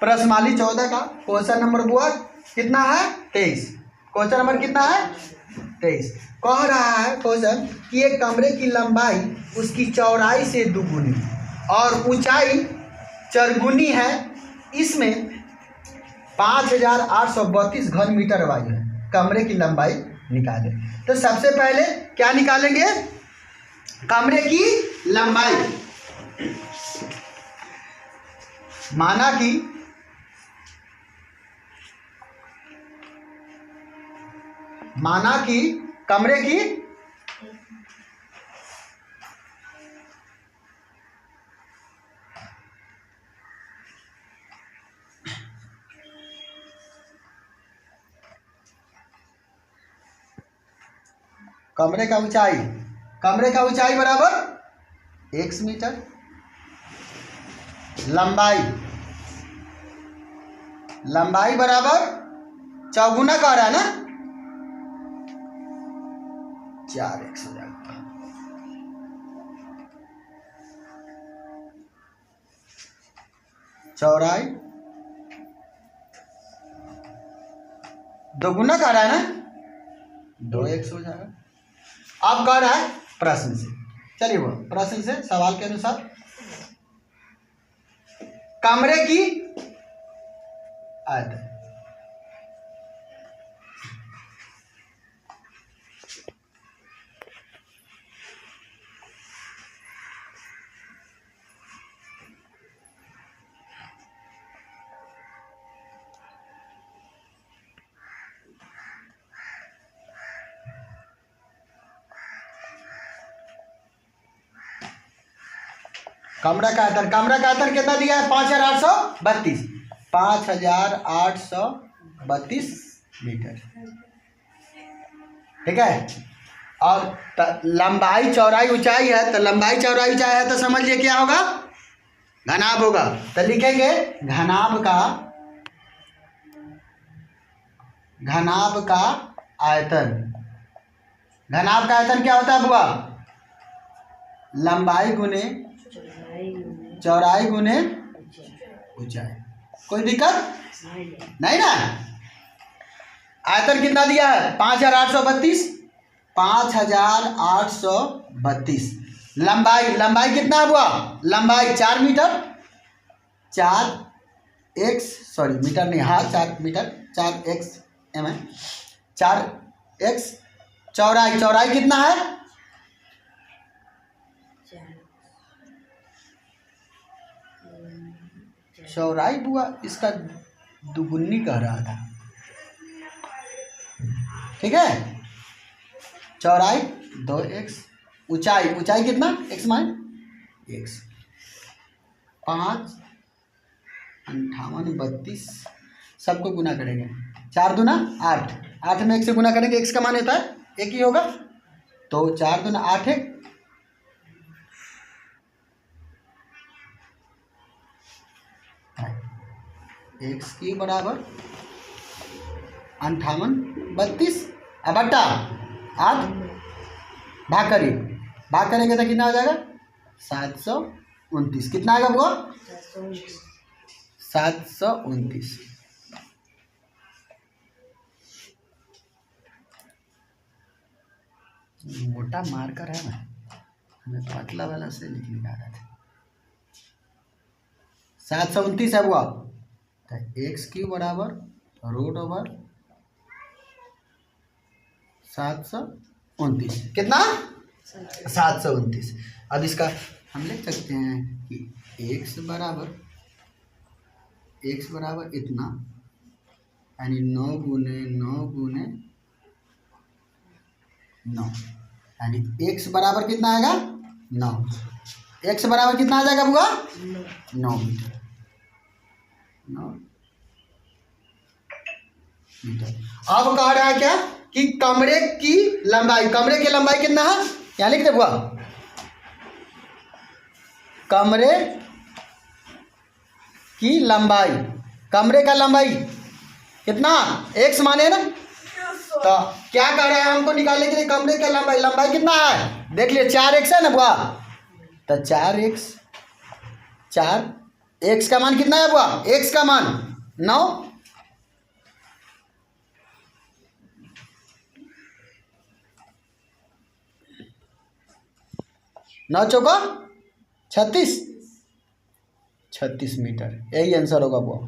प्रश्नमाली 14 का question number बुआ कितना है 23। क्वेश्चन नंबर कितना है 23। कह रहा है क्वेश्चन कि एक कमरे की लंबाई उसकी चौड़ाई से दुगुनी और ऊंचाई चरगुनी है, इसमें 5832 घन मीटर वायु है, कमरे की लंबाई निकालें। तो सबसे पहले क्या निकालेंगे, कमरे की लंबाई। माना कि कमरे की कमरे का ऊंचाई बराबर x मीटर, लंबाई बराबर चौगुना कह रहा है ना, 4x हो जाएगा। चौड़ाई दोगुना कह रहा है ना, 2x हो जाएगा। अब कह रहा है प्रश्न से, चलिए वो प्रश्न से सवाल के अनुसार कमरे की आयतन, कमरा का आयतन कितना दिया है 5832 मीटर, ठीक है। और लंबाई चौड़ाई ऊंचाई है, तो लंबाई चौड़ाई ऊंचाई है तो समझिए क्या होगा, घनाभ होगा। तो लिखेंगे घनाभ का आयतन। घनाभ का आयतन क्या होता है बुआ, लंबाई गुने चौड़ाई गुने ऊंचाई। कोई दिक्कत नहीं ना। आयतन कितना दिया है 5832। लंबाई कितना हुआ, लंबाई 4 मीटर, 4x सॉरी मीटर नहीं, हाँ 4 मीटर, 4x mm, 4x। चौड़ाई कितना है, चौड़ाई बुआ इसका दुगुनी कह रहा था, ठीक है। चौड़ाई 2x, ऊंचाई कितना x मान x, 5 58 32 सबको गुना करेंगे, 4 दूना 8, 8 में 1 से गुना करेंगे, x का मान होता है 1 ही होगा, तो 4 दूना 8 है, x की बराबर 5832 अब बट्टा 8 भाग करेंगे तो कितना हो जाएगा 729। कितना आएगा वो 729। मोटा मार्कर है ना, हमें पतला वाला से लिखने का था। 729 है वो, तो x की बराबर √/729। कितना 729। अब इसका हम लिख सकते हैं कि x बराबर इतना, यानी 9 गुने 9, यानी x बराबर कितना आएगा 9। x बराबर कितना आ जाएगा बुआ 9 मीटर। अब कह रहा है क्या कि कमरे की लंबाई कितना है, यहाँ लिख दे बुआ, कमरे की लंबाई, कमरे का लंबाई कितना x माने ना, तो क्या कह रहा है हमको निकालने के लिए कमरे का लंबाई कितना है, देख लिए 4x है ना बुआ, तो 4x 4 एक्स का मान कितना है बुआ? एक्स का मान 9। 9 चौका 36 मीटर, यही आंसर होगा बुआ।